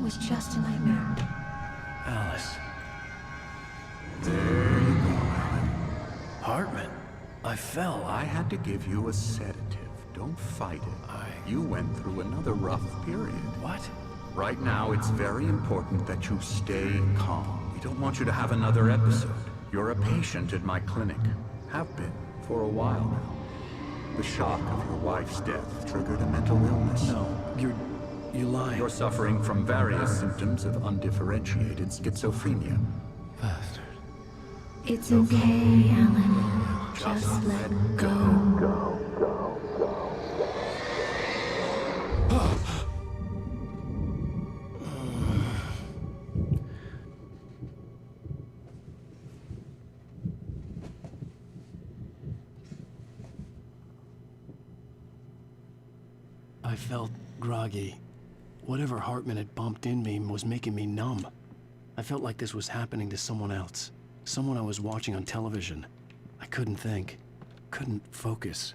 was just a nightmare. Alice. There you go, Alan. Hartman. I fell. I had to give you a sedative. Don't fight it. You went through another rough period. What? Right now, it's very important that you stay calm. We don't want you to have another episode. You're a patient at my clinic. Have been for a while now. The shock of your wife's death triggered a mental illness. No, you lying. You're suffering from various symptoms of undifferentiated schizophrenia. Bastard. It's okay, Alan. Just let go. I felt groggy. Whatever Hartman had bumped in me was making me numb. I felt like this was happening to someone else. Someone I was watching on television. I couldn't think. Couldn't focus.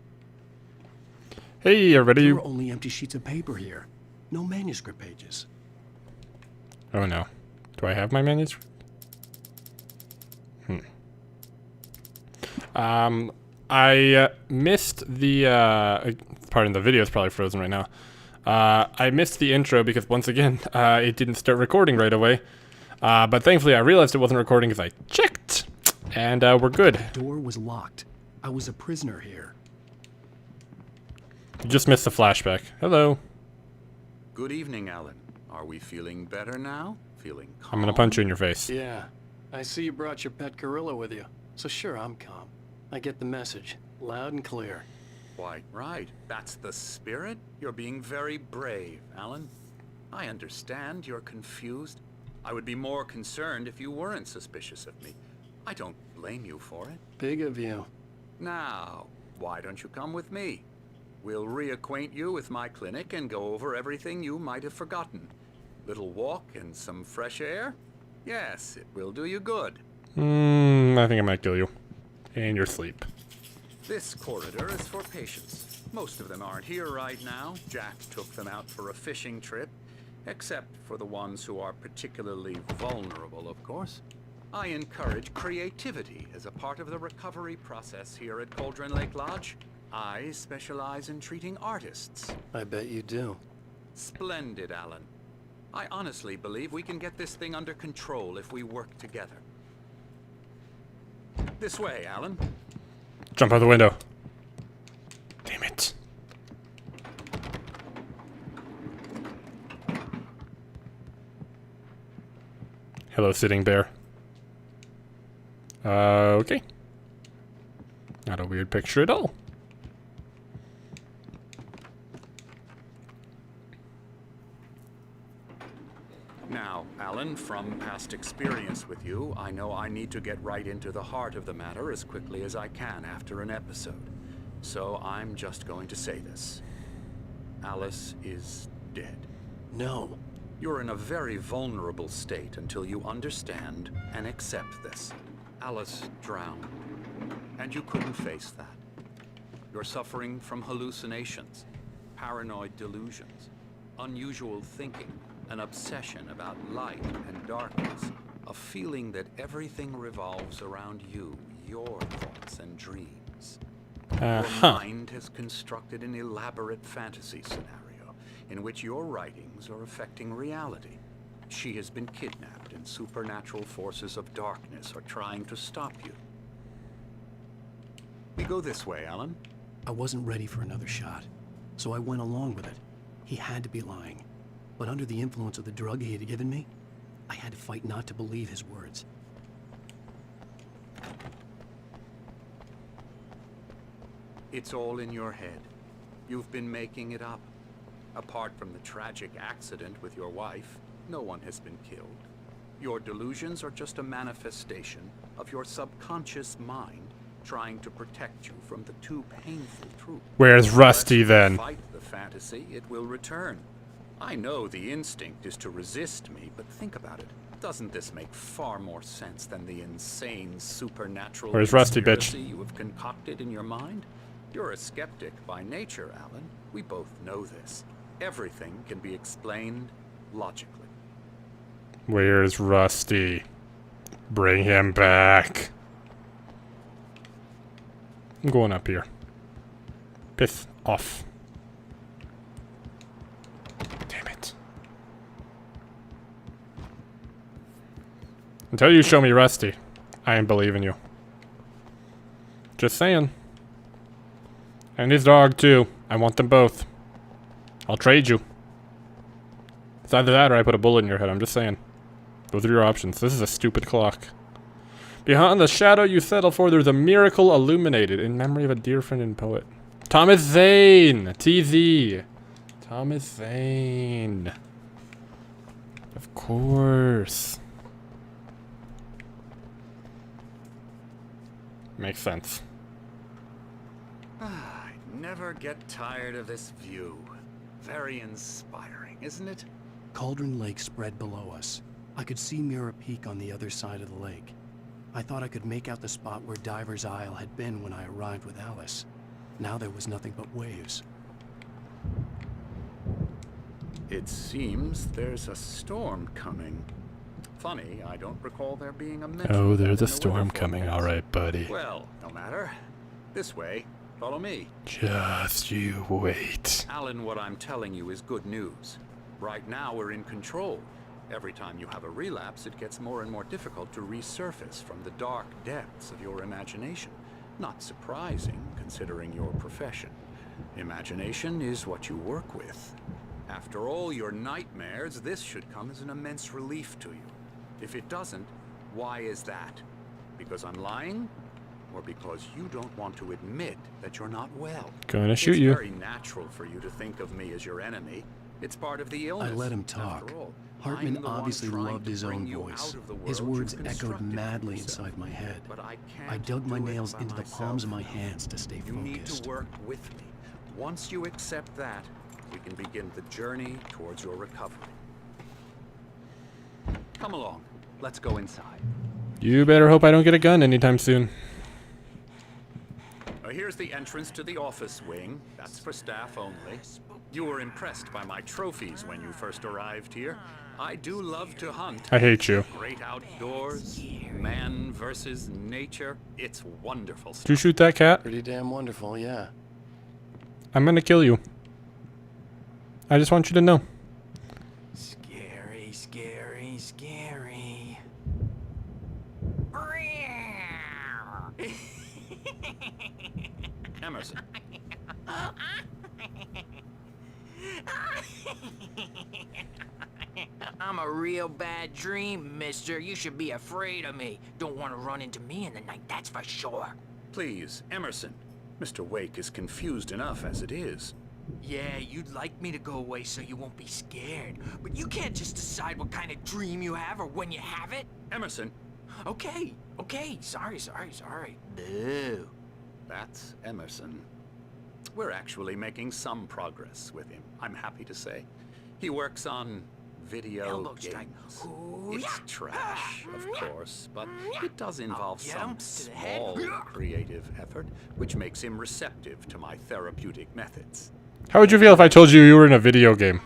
Hey, everybody. There were only empty sheets of paper here. No manuscript pages. Oh no. Do I have my manuscript? I missed the, pardon, the video is probably frozen right now. I missed the intro because, once again, it didn't start recording right away. But thankfully I realized it wasn't recording because I checked. And we're good. The door was locked. I was a prisoner here. You just missed the flashback. Hello. Good evening, Alan. Are we feeling better now? Feeling calm? I'm gonna punch you in your face. Yeah. I see you brought your pet gorilla with you. So sure, I'm calm. I get the message. Loud and clear. Quite right. That's the spirit. You're being very brave, Alan. I understand you're confused. I would be more concerned if you weren't suspicious of me. I don't blame you for it. Big of you. Now, why don't you come with me? We'll reacquaint you with my clinic and go over everything you might have forgotten. Little walk and some fresh air? Yes, it will do you good. I think I might kill you. In your sleep. This corridor is for patients. Most of them aren't here right now. Jack took them out for a fishing trip. Except for the ones who are particularly vulnerable, of course. I encourage creativity as a part of the recovery process here at Cauldron Lake Lodge. I specialize in treating artists. I bet you do. Splendid, Alan. I honestly believe we can get this thing under control if we work together. This way, Alan. Jump out the window. Damn it. Hello, sitting bear. Okay. Not a weird picture at all. Now, Alan, from past experience with you, I know I need to get right into the heart of the matter as quickly as I can after an episode. So I'm just going to say this. Alice is dead. No. You're in a very vulnerable state until you understand and accept this. Alice drowned, and you couldn't face that. You're suffering from hallucinations, paranoid delusions, unusual thinking, an obsession about light and darkness, a feeling that everything revolves around you, your thoughts and dreams. Your mind has constructed an elaborate fantasy scenario in which your writings are affecting reality. She has been kidnapped and supernatural forces of darkness are trying to stop you. We go this way, Alan. I wasn't ready for another shot, so I went along with it. He had to be lying. But under the influence of the drug he had given me, I had to fight not to believe his words. It's all in your head. You've been making it up. Apart from the tragic accident with your wife, no one has been killed. Your delusions are just a manifestation of your subconscious mind trying to protect you from the too painful truth. Where's Rusty then? Fight the fantasy, it will return. I know the instinct is to resist me, but think about it. Doesn't this make far more sense than the insane supernatural Where's Rusty, bitch? conspiracy you have concocted in your mind? You're a skeptic by nature, Alan. We both know this. Everything can be explained logically. Where's Rusty? Bring him back. I'm going up here. Piss off. Damn it. Until you show me Rusty, I ain't believing you. Just saying. And his dog, too. I want them both. I'll trade you. It's either that or I put a bullet in your head. I'm just saying. Those are your options. This is a stupid clock. Behind the shadow you settle for, there's a miracle illuminated in memory of a dear friend and poet. Thomas Zane! TZ! Thomas Zane. Of course. Makes sense. I never get tired of this view. Very inspiring, isn't it? Cauldron Lake spread below us. I could see Mirror Peak on the other side of the lake. I thought I could make out the spot where Diver's Isle had been when I arrived with Alice. Now there was nothing but waves. It seems there's a storm coming. Funny, I don't recall there being a mention Oh, of that there's in a the storm weather coming. forecast. Alright, buddy. Well, no matter. This way. Follow me. Just you wait. Alan, what I'm telling you is good news. Right now we're in control. Every time you have a relapse, it gets more and more difficult to resurface from the dark depths of your imagination. Not surprising, considering your profession. Imagination is what you work with. After all your nightmares, this should come as an immense relief to you. If it doesn't, why is that? Because I'm lying? Or because you don't want to admit that you're not well? Gonna shoot It's you. very natural for you to think of me as your enemy. It's part of the illness. I let him talk. After all, Hartman I'm the one obviously trying loved to his bring own you voice. out of the His world words you echoed constructed madly for yourself. inside my head. But I I can't dug my do it nails by into the myself. palms of my hands to stay You need focused. to work with me. Once you accept that, we can begin the journey towards your recovery. Come along. Let's go inside. You better hope I don't get a gun anytime soon. Here's the entrance to the office wing. That's for staff only. You were impressed by my trophies when you first arrived here. I do love to hunt. I hate you. Great outdoors, man versus nature. It's wonderful Did you stuff. shoot that cat? Pretty damn wonderful, yeah. I'm gonna kill you. I just want you to know. Scary, scary, scary. Emerson, I'm a real bad dream, mister. You should be afraid of me. Don't want to run into me in the night, that's for sure. please, Emerson. Mr. Wake is confused enough as it is. Yeah, you'd like me to go away so you won't be scared. But you can't just decide what kind of dream you have or when you have it. Emerson, Okay, sorry. Boo. that's Emerson. We're actually making some progress with him, I'm happy to say. He works on video Elbow games. strike. Ooh, It's yeah. trash, of course, but it does involve get some him to the head. small creative effort, which makes him receptive to my therapeutic methods. How would you feel if I told you you were in a video game?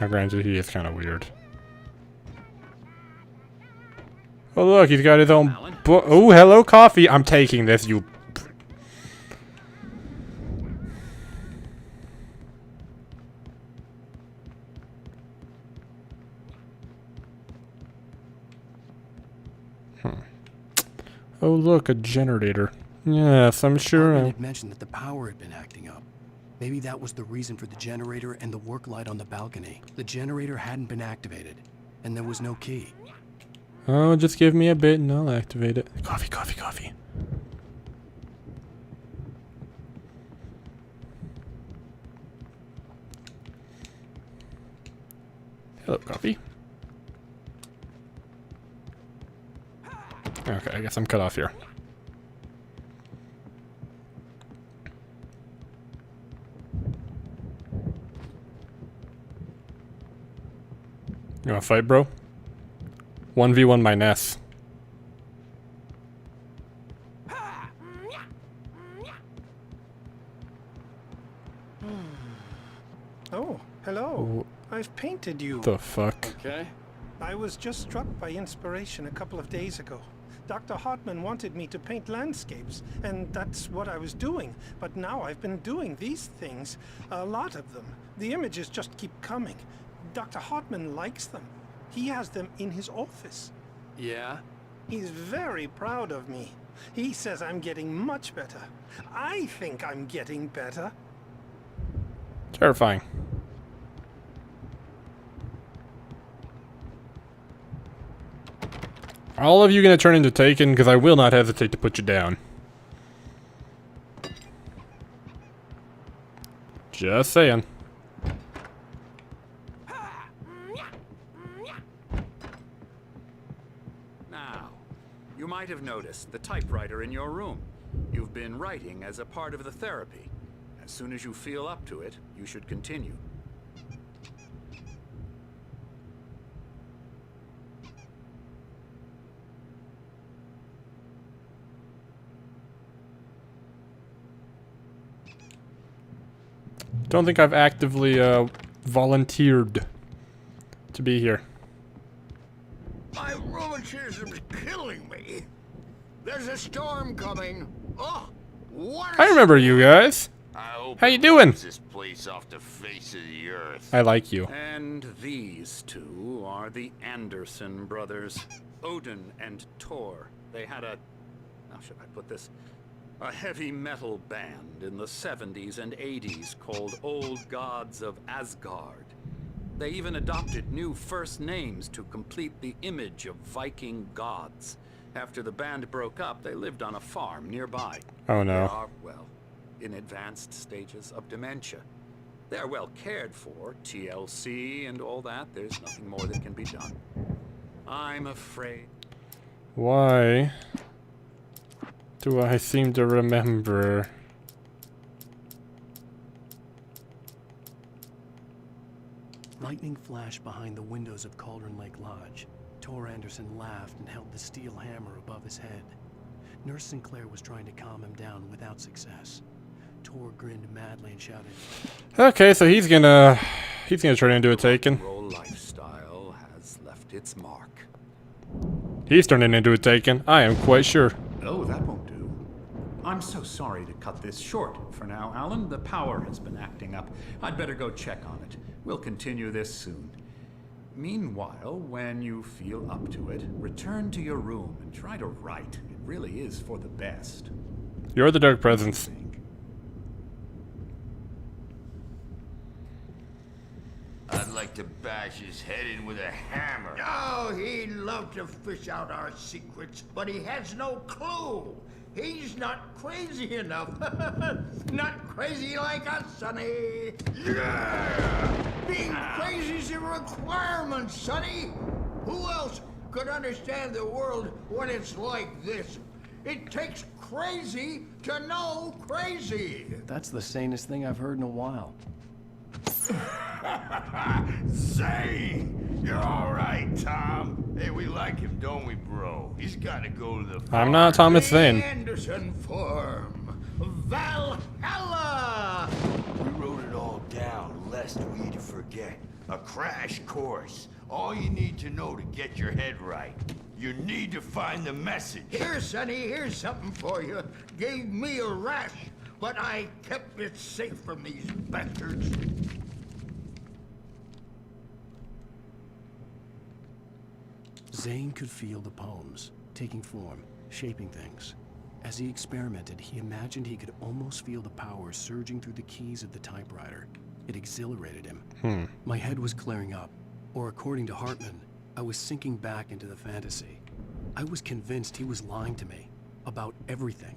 Now, granted, he is kind of weird. Oh, look, he's got his own Alan? book. Oh, hello, coffee. I'm taking this, you. Oh, look, a generator. Yes, I'm sure. Uh, Uh-huh. I- Hartman had mentioned that the power had been acting up. Maybe that was the reason for the generator and the work light on the balcony. The generator hadn't been activated, and there was no key. Oh, just give me a bit and I'll activate it. Coffee, coffee, coffee. Hello, coffee. Okay, I guess I'm cut off here. You wanna fight, bro? 1v1 my Ness. contacted you. The fuck? Okay. I was just struck by inspiration a couple of days ago. Dr. Hartman wanted me to paint landscapes, and that's what I was doing. But now I've been doing these things, a lot of them. The images just keep coming. Dr. Hartman likes them. He has them in his office. Yeah? He's very proud of me. He says I'm getting much better. I think I'm getting better. Terrifying. Are all of you gonna turn into Taken? Because I will not hesitate to put you down. Just saying. Now, you might have noticed the typewriter in your room. You've been writing as a part of the therapy. As soon as you feel up to it, you should continue. Don't think I've actively volunteered to be here. My rheumatism's killing me. There's a storm coming. Oh, what? I remember you guys. I hope How you it doing? wipes this place off the face of the earth. I like you. And these two are the Anderson brothers, Odin and Tor. They had a, how should I put this? A heavy metal band in the 70s and 80s called Old Gods of Asgard. They even adopted new first names to complete the image of Viking gods. After the band broke up, they lived on a farm nearby. Oh They no. are, well, in advanced stages of dementia. They're well cared for, TLC and all that. There's nothing more that can be done. I'm afraid. Why do I seem to remember? Lightning flashed behind the windows of Cauldron Lake Lodge. Tor Anderson laughed and held the steel hammer above his head. Nurse Sinclair was trying to calm him down without success. Tor grinned madly and shouted, Okay, so he's gonna turn into a Taken. Roll lifestyle has left its mark. He's turning into a Taken. I am quite sure. Oh, that won't do. I'm so sorry to cut this short for now, Alan. The power has been acting up. I'd better go check on it. We'll continue this soon. Meanwhile, when you feel up to it, return to your room and try to write. It really is for the best. You're the Dark Presence. I'd like to bash his head in with a hammer. Oh, he'd love to fish out our secrets, but he has no clue. He's not crazy enough. Not crazy like us, Sonny. Yeah! Being crazy's a requirement, Sonny. Who else could understand the world when it's like this? It takes crazy to know crazy. "That's the sanest thing I've heard in a while." Zane! You're all right, Tom. Hey, we like him, don't we, bro? He's got to go to the I'm not Thomas Zane. Anderson Farm. Valhalla! We wrote it all down, lest we forget. A crash course. All you need to know to get your head right. You need to find the message. Here, Sonny, here's something for you. Gave me a rash, but I kept it safe from these bastards. Zane could feel the poems, taking form, shaping things. As he experimented, he imagined he could almost feel the power surging through the keys of the typewriter. It exhilarated him. My head was clearing up, or according to Hartman, I was sinking back into the fantasy. I was convinced he was lying to me about everything.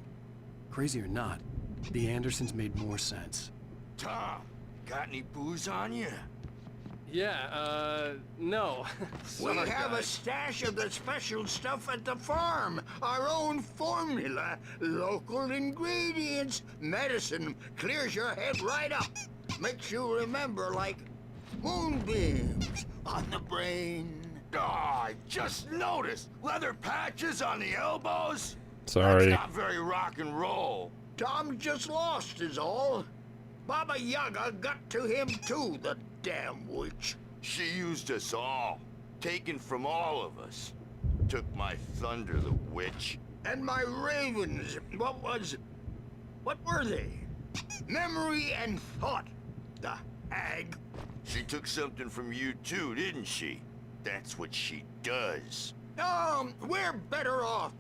Crazy or not, the Andersons made more sense. Tom, got any booze on you? Yeah, no. We have a stash of the special stuff at the farm. Our own formula. Local ingredients. Medicine clears your head right up. Makes you remember like moonbeams on the brain. Oh, I just noticed. Leather patches on the elbows. Sorry. That's not very rock and roll. Tom just lost is all. Baba Yaga got to him too, the damn witch. She used us all. Taken from all of us. Took my thunder, the witch. And my ravens. What were they? Memory and thought. The hag. She took something from you too, didn't she? That's what she does. We're better off.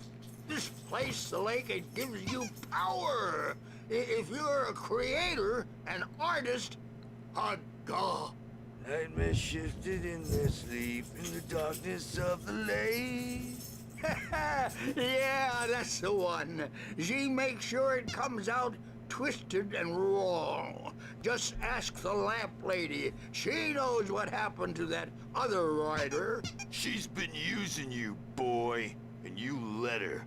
This place, the lake, it gives you power. If you're a creator, an artist, a god. Nightmare shifted in their sleep in the darkness of the lake. Yeah, that's the one. She makes sure it comes out twisted and wrong. Just ask the lamp lady. She knows what happened to that other rider. She's been using you, boy, and you let her.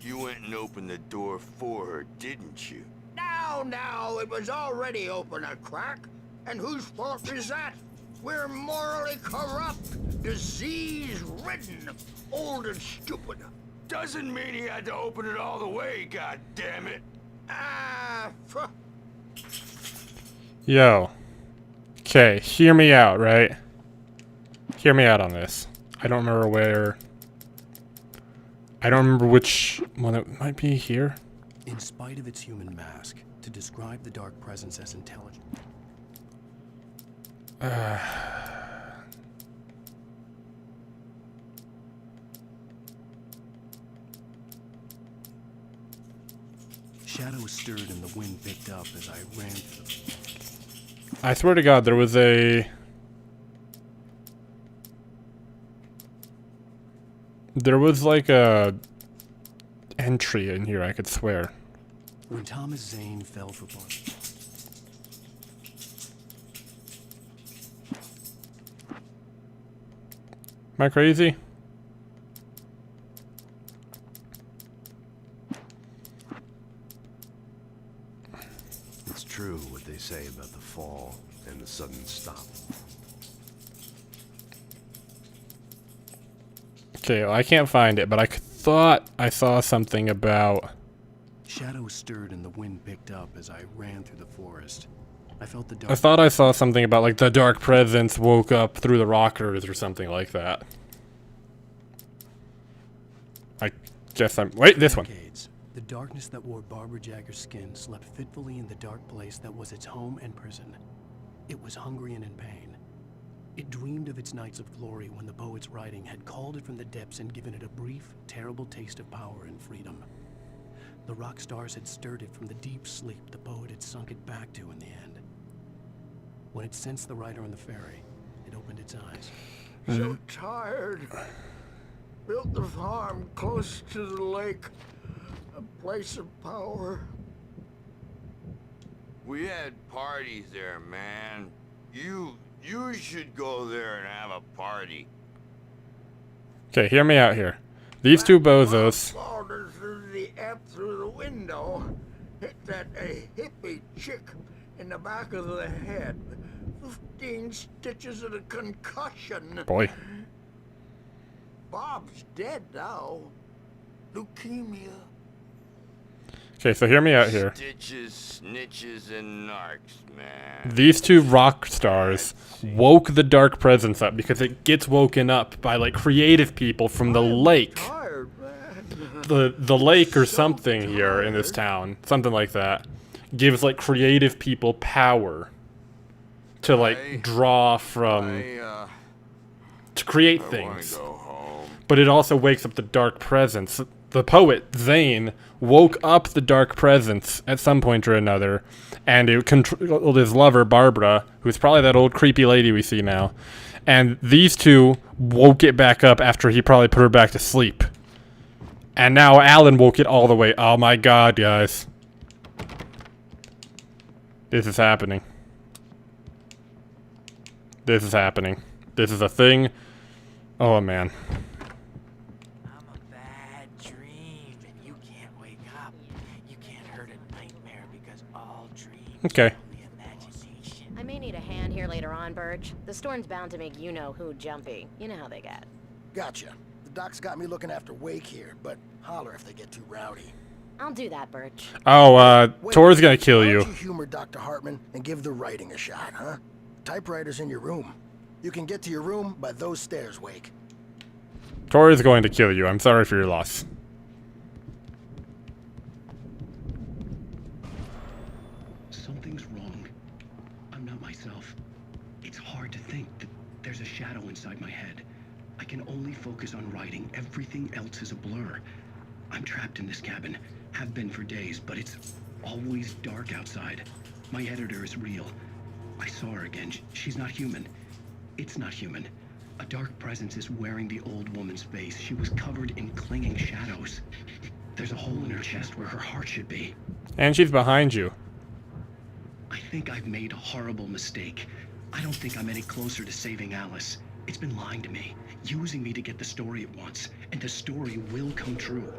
You went and opened the door for her, didn't you? Now, it was already open a crack. And whose fault is that? We're morally corrupt, disease-ridden, old and stupid. Doesn't mean he had to open it all the way, goddammit. Yo. Okay, hear me out, right? Hear me out on this. I don't remember where... I don't remember which one it might be here. In spite of its human mask, to describe the dark presence as intelligent... Shadows stirred and the wind picked up as I ran through. I swear to God, there was a... There was like a... entry in here, I could swear. When Thomas Zane fell for blood. Am I crazy? It's true what they say about the fall and the sudden stop. Okay, well, I can't find it, but I thought I saw something about... Shadows stirred and the wind picked up as I ran through the forest. I felt the dark... I thought I saw something about, like, the dark presence woke up through the rockers or something like that. I guess I'm... Wait, this one. The darkness that wore Barbara Jagger's skin slept fitfully in the dark place that was its home and prison. It was hungry and in pain. It dreamed of its nights of glory when the poet's writing had called it from the depths and given it a brief, terrible taste of power and freedom. The rock stars had stirred it from the deep sleep the poet had sunk it back to in the end. When it sensed the rider on the ferry, it opened its eyes. So tired. Built the farm close to the lake. A place of power. We had parties there, man. You should go there and have a party. Okay, hear me out here. These two bozos... Faltered through the F through the window. Hit that hippie chick in the back of the head. 15 stitches and a concussion. Boy. Bob's dead now. Leukemia. Okay, so hear me out here. Stitches, snitches, and narcs, man. These two rock stars woke the dark presence up because it gets woken up by, like, creative people from the lake. Tired, man. The lake or something here in this town, something like that, gives, like, creative people power to, like, draw from... to create things. Go home. But it also wakes up the dark presence. The poet, Zane, woke up the dark presence at some point or another, and it controlled his lover, Barbara, who's probably that old creepy lady we see now. And these two woke it back up after he probably put her back to sleep. And now Alan woke it all the way. Oh my god, guys. This is happening. This is happening. This is a thing. Oh, man. I'm a bad dream, and you can't wake up. You can't hurt a nightmare because all dreams Okay. are only imagination. I may need a hand here later on, Burge. The storm's bound to make you-know-who jumpy. You know how they get. Gotcha. The doc's got me looking after Wake here, but holler if they get too rowdy. I'll do that, Burge. Oh, Tor's gonna kill Why you. don't you humor Dr. Hartman and give the writing a shot, huh? Typewriter's in your room. You can get to your room by those stairs, Wake. Tori's going to kill you. I'm sorry for your loss. Something's wrong. I'm not myself. It's hard to think that there's a shadow inside my head. I can only focus on writing. Everything else is a blur. I'm trapped in this cabin. Have been for days, but it's always dark outside. My editor is real. I saw her again. She's not human. It's not human. A dark presence is wearing the old woman's face. She was covered in clinging shadows. There's a hole in her chest where her heart should be. And she's behind you. I think I've made a horrible mistake. I don't think I'm any closer to saving Alice. It's been lying to me, using me to get the story it wants, and the story will come true.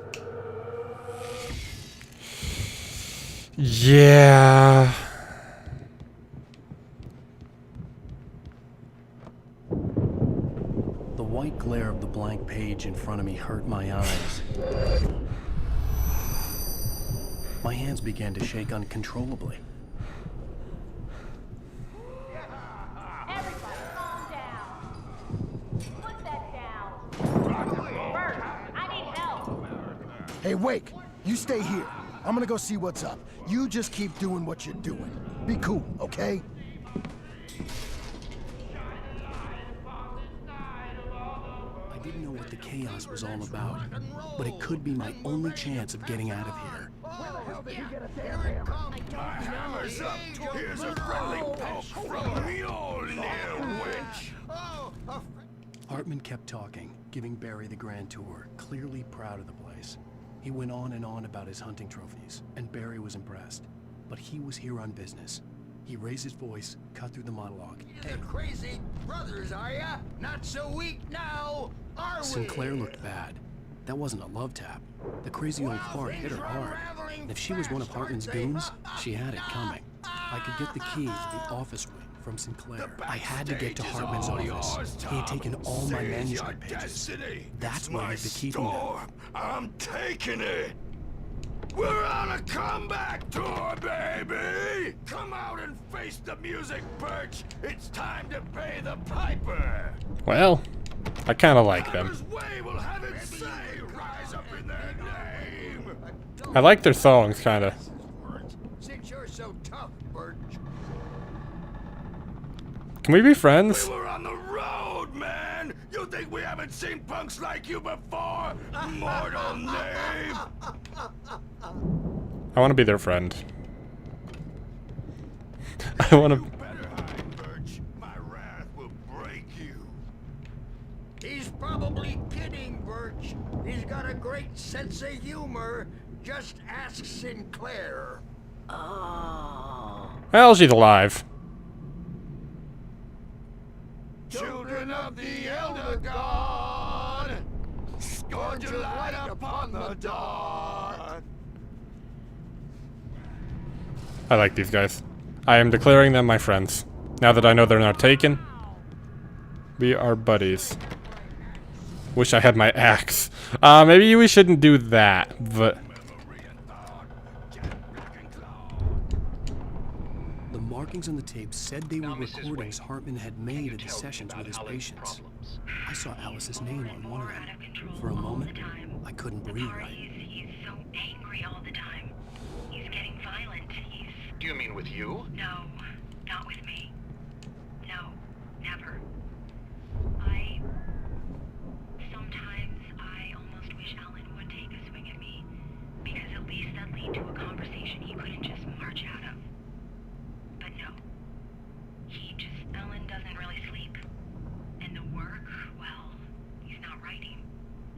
Yeah. The white glare of the blank page in front of me hurt my eyes. My hands began to shake uncontrollably. Everybody, calm down. Put that down. Bert, I need help. Hey, Wake, you stay here. I'm gonna go see what's up. You just keep doing what you're doing. Be cool, okay? I didn't know what the chaos was all about, but it could be my only chance of getting out of here. Hammer's up. Here's a friendly poke from Mjolnir, wench. Hartman kept talking, giving Barry the grand tour, clearly proud of the place. He went on and on about his hunting trophies, and Barry was impressed. But he was here on business. He raised his voice, cut through the monologue. The crazy brothers, are ya? Not so weak now, are we? Sinclair looked bad. That wasn't a love tap. The crazy old fart hit her hard. And if she was one of Hartman's goons, she had it coming. I could get the key to the office wing from Sinclair. I had to get to Hartman's office. He had taken all my manuscript pages. That's where he'd be keeping them. I'm taking it. We're on a comeback tour, baby! Come out and face the music, Birch! It's time to pay the piper! Well, I kind of like them. Way will have it say, rise up in their name! I like their songs, kind of. Since you're so tough, Birch. Can we be friends? We were on the road, man! You think we haven't seen punks like you before? Mortal name! I want to be their friend. I want to... Better hide, Birch. My wrath will break you. He's probably kidding, Birch. He's got a great sense of humor. Just ask Sinclair. Oh. Well, she's alive. Children of the Elder God, scourge your light upon the dawn. I like these guys. I am declaring them my friends. Now that I know they're not taken, we are buddies. Wish I had my axe. Maybe we shouldn't do that, but... The markings on the tape said they were recordings Hartman had made at the sessions with his patients. I saw Alice's name on one of them. For a moment, I couldn't breathe right. He's so angry all the time. He's getting violent. Do you mean with you? No, not with me. No, never. Sometimes I almost wish Alan would take a swing at me, because at least that'd lead to a conversation he couldn't just march out of. But no. Alan doesn't really sleep. And the work, well, he's not writing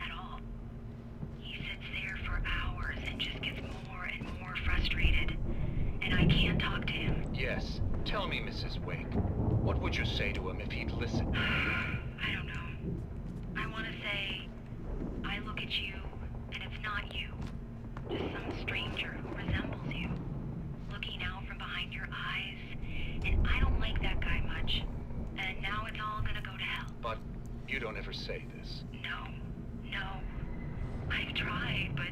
at all. He sits there for hours and just gets more and more frustrated. And I can't talk to him. Yes. Tell me, Mrs. Wake. What would you say to him if he'd listen? I don't know. I want to say, I look at you, and it's not you. Just some stranger who resembles you. Looking out from behind your eyes. And I don't like that guy much. And now it's all gonna go to hell. But you don't ever say this. No. I've tried, but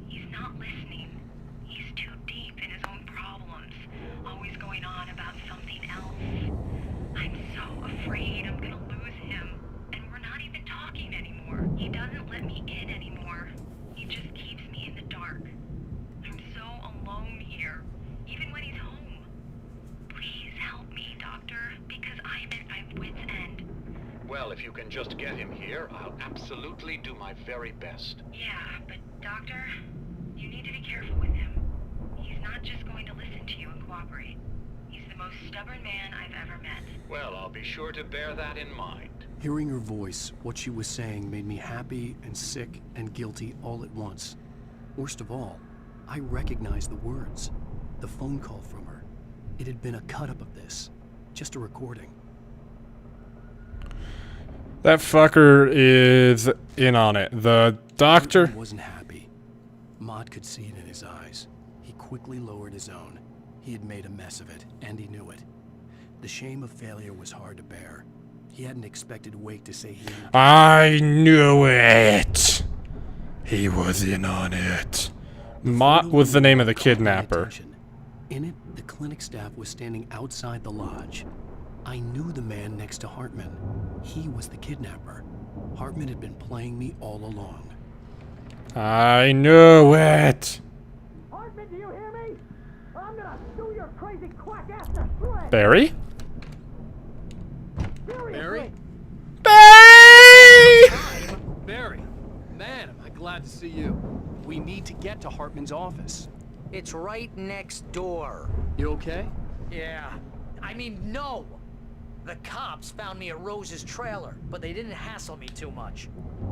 he's not listening. He's too deep in his own problems. Always going on about something else. I'm so afraid just get him here, I'll absolutely do my very best. Yeah, but Doctor, you need to be careful with him. He's not just going to listen to you and cooperate. He's the most stubborn man I've ever met. Well, I'll be sure to bear that in mind. Hearing her voice, what she was saying made me happy and sick and guilty all at once. Worst of all, I recognized the words. The phone call from her. It had been a cut-up of this. Just a recording. That fucker is in on it. The doctor Wasn't happy. Maud could see it in his eyes. He quickly lowered his own. He had made a mess of it, and he knew it. The shame of failure was hard to bear. He hadn't expected Wake to say he... I knew it! He was in on it. Mott was the name of the kidnapper. In it, the clinic staff was standing outside the lodge. I knew the man next to Hartman. He was the kidnapper. Hartman had been playing me all along. I knew it! Hartman, do you hear me? I'm gonna sue your crazy quack ass to shreds. Barry? Barry? Barry! Barry, man, am I glad to see you. We need to get to Hartman's office. It's right next door. You okay? Yeah. I mean, no! The cops found me at Rose's trailer, but they didn't hassle me too much.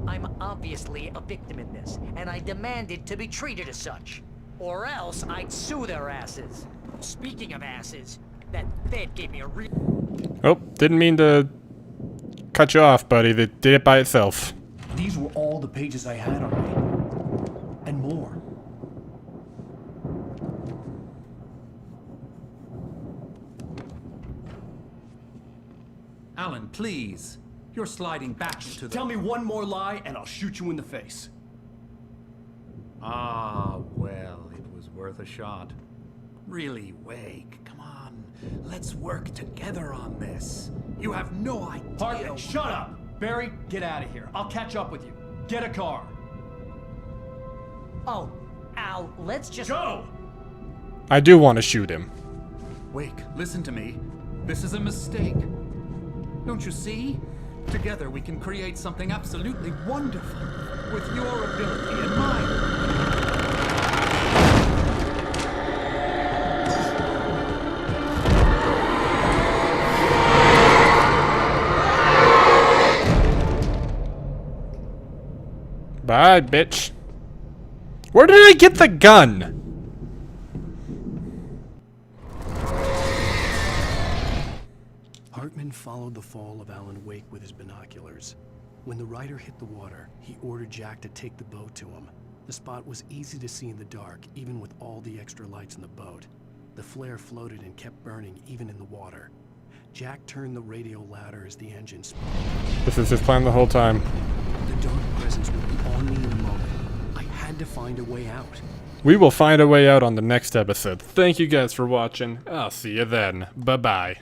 I'm obviously a victim in this, and I demanded to be treated as such. Or else I'd sue their asses. Speaking of asses, that Fed gave me a Oh, didn't mean to cut you off, buddy. That did it by itself. These were all the pages I had on me. And more. Alan, please. You're sliding back into the... Tell me one more lie and I'll shoot you in the face. Ah, well, it was worth a shot. Really, Wake, come on. Let's work together on this. You have no idea... Hartman, shut up! Barry, get out of here. I'll catch up with you. Get a car. Oh, Al, let's just... Go! I do want to shoot him. Wake, listen to me. This is a mistake. Don't you see? Together we can create something absolutely wonderful. With your ability and mine. Bye, bitch. Where did I get the gun? Hartman followed the fall of Alan Wake with his binoculars. When the rider hit the water, he ordered Jack to take the boat to him. The spot was easy to see in the dark, even with all the extra lights in the boat. The flare floated and kept burning, even in the water. Jack turned the radio louder as the engine spun. This is his plan the whole time. The dark presence would be on me in a moment. I had to find a way out. We will find a way out on the next episode. Thank you guys for watching. I'll see you then. Bye-bye.